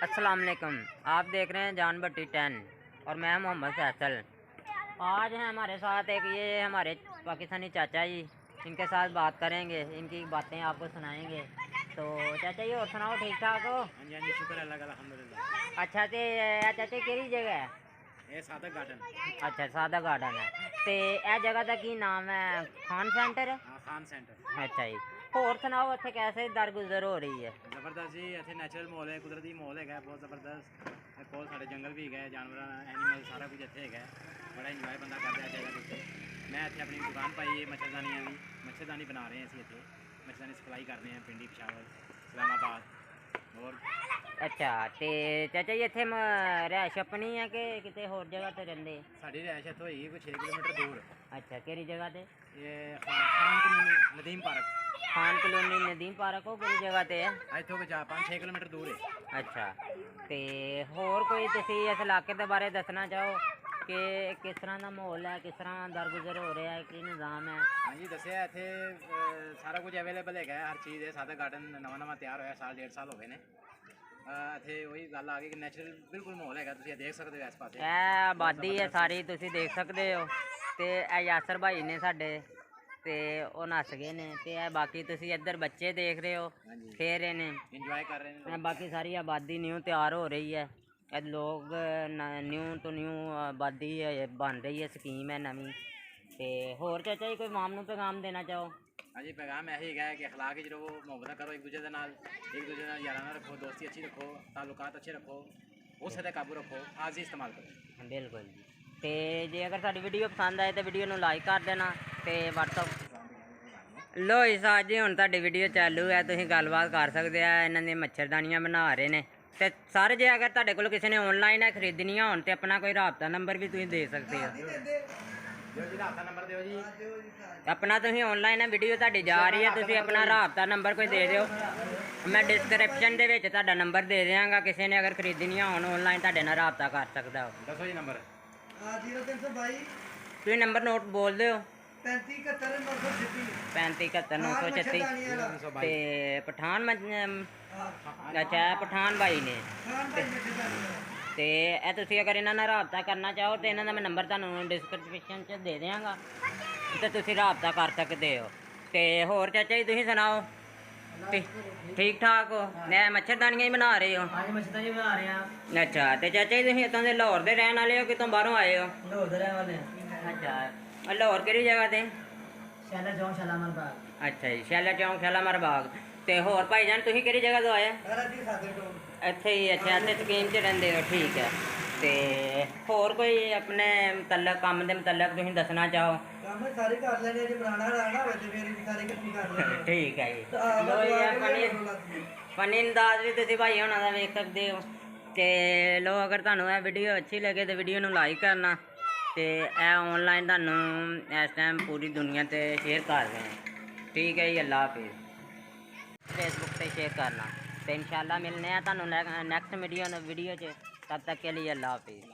अस्सलाम वालेकुम। आप देख रहे हैं जान भट्टी 10 और मैं मोहम्मद फैसल। आज हैं हमारे साथ एक ये हमारे पाकिस्तानी चाचा जी, इनके साथ बात करेंगे, इनकी बातें आपको सुनाएंगे। तो चाचा जी और सुनाओ, ठीक ठाक हो? हाँ जी, हाँ जी, शुक्र अल्लाह का, अल्हम्दुलिल्लाह। अच्छा तो चाचा केड़ी जगह है? ये सादक गार्डन। अच्छा सादा गार्डन है। तो यह जगह का की नाम है? खान सेंटर है। हाँ, खान सेंटर। अच्छा जी, होर सुनाओ इत्थे कैसे दरगुजर हो रही है? ज़बरदस्त जी, इतने नैचुरल माहौल है, कुदरती माहौल है बहुत ज़बरदस्त। कोल साढ़े जंगल भी है, जानवर एनीमल सारा कुछ इतने है, बड़ा इंजॉय बंदा करता है जगह उत्ते। मैं इतने अपनी दुकान पाई है मच्छरदानियाँ की, मच्छरदानी बना रहे हैं असी इतने, मच्छरदानी सप्लाई कर रहे हैं पिंडी पेशावर इस्लामाबाद और। अच्छा तो चाचा जी इत्थे रिहायश अपनी है कि किते होर जगह ते रहिंदे? साड़ी रिहायश इतों होगी कोई 6 किलोमीटर दूर। अच्छा केड़ी जगह ते? ये Khan colony Nadeem park. Khan colony Nadeem park हो केड़ी जगह ते है? इतों कोई 5-6 किलोमीटर दूर है। अच्छा तो होर कोई तुसी इस इलाके के बारे दसना चाहो कि किस तरह का माहौल है, किस तरह दरगुजर हो रहा है, की निज़ाम है? हाँ जी, दसिया इतने सारा कुछ अवेलेबल है, हर चीज़ है। सादा गार्डन नवा तैयार होया, साल 1.5 साल हो गए ने। इतने वही गल आ गई कि नैचुरल बिल्कुल माहौल है, तुम देख सकते हो इस पास आबादी है सारी, तुसी देख सकते हो। तो यासर भाई ने साडे ते वो नस गए ने, ते बाकी तुसी इधर बच्चे देख रहे हो खेल रहे ने, इंजॉय कर रहे हैं। बाकी सारी आबादी न्यू तैयार हो रही है। लोग न्यू तो न्यू आबादी बन रही है, स्कीम है नवी। तो होर चाचा जी कोई माम नूं पैगाम देना चाहो? हाँ जी, पैगाम यही है कि अखलाक च रहो, मुहब्बत करो एक दूसरे के नाल, एक दूसरे नाल याराना रखो, दोस्ती अच्छी रखो, ताल्लुकात अच्छे रखो, उस ते काबू रखो, आज ही इस्तेमाल करो। बिल्कुल जी। तो जे अगर साडी वीडियो पसंद आए तो वीडियो नूं लाइक कर देना ते व्हाट्सअप लो जी। साथ जी हुण तुहाडी वीडियो चालू है, तुसीं गलबात कर सकदे आ। इन्हां दी मच्छरदानियां बना रहे ने ते सर जे अगर तुहाडे कोल किसी ने ऑनलाइन है खरीदनियां होण ते अपना कोई राबता नंबर भी तुसीं दे सकदे हो। नंबर दो जी। अपना तुसीं ऑनलाइन है वीडियो तुहाडी जा रही है, तुसीं अपना राबता नंबर कोई दे दिओ, मैं डिस्क्रिप्शन दे विच तुहाडा नंबर दे देंगा। किसी ने अगर खरीदनियां होण ऑनलाइन तुहाडे नाल राबता कर सकदा हो। दसो जी नंबर। 0322 तुसीं नंबर नोट बोल दिओ। 3571 3571 ते पठान अच्छा पठान भाई ने। तो यह तुसी अगर इन्हों नाल राबता करना चाहो तो इन्हों का मैं नंबर तुहानूं डिस्क्रिप्शन च दे देंगा, तो तुसी राबता कर सकते हो। तो होर चाचा जी तुसीं सुनाओ, ठीक ठाक हो? मैं मच्छरदानियां ही बना रहे हो? आज मच्छरदानी बना रहे हैं। अच्छा तो चाचा जी तुसीं इतों दे लाहौर दे रहने वाले हो, कितों बाहरों आए हो? लाहौर दे रहने वाले हैं। अच्छा लाहौर किहड़ी जगह ते? शैला चौक शालामार बाग। अच्छा जी, शैला चौक शालामार बाग। तो होर भाईजान तुसीं किहड़ी जगह तो आए? ਇੱਥੇ ਹੀ। ਅੱਛਾ ਇੱਥੇ ਸਕੀਮ 'ਚ ਰਹਿੰਦੇ ਹੋ, ਠੀਕ ਹੈ। ਤੇ ਹੋਰ ਕੋਈ ਆਪਣੇ ਮੁਤਲਕ ਕੰਮ ਦੇ ਮੁਤਲਕ ਤੁਸੀਂ ਦੱਸਣਾ ਚਾਹੋ? ਕੰਮ ਸਾਰੇ ਕਰ ਲੈਣੇ, ਜੇ ਬਣਾਉਣਾ ਰਹਿਣਾ ਹੋਵੇ ਤੇ ਫਿਰ ਵੀ ਸਾਰੇ ਇਕੱਠੀ ਕਰ ਲੈਣੇ। ਠੀਕ ਹੈ ਜੀ। ਲੋ ਇਹ ਫਨੀ ਅੰਦਾਜ਼ ਵੀ ਤੁਸੀਂ ਭਾਈ ਹੋਣਾ ਦਾ ਵੇਖ ਸਕਦੇ ਹੋ। ਤੇ ਲੋ ਅਗਰ ਤੁਹਾਨੂੰ ਇਹ ਵੀਡੀਓ ਅੱਛੀ ਲੱਗੇ ਤਾਂ ਵੀਡੀਓ ਨੂੰ ਲਾਈਕ ਕਰਨਾ, ਤੇ ਇਹ ਆਨਲਾਈਨ ਤੁਹਾਨੂੰ ਇਸ ਟਾਈਮ ਪੂਰੀ ਦੁਨੀਆ ਤੇ ਸ਼ੇਅਰ ਕਰ ਰਹੇ ਹਾਂ। ठीक है जी, अल्लाह हाफिज़। फेसबुक पे शेयर करना। तो इंशाल्लाह मिलने हैं तुहानूं नेक्स्ट वीडियो च। तब तक के लिए अल्लाह हाफिज़।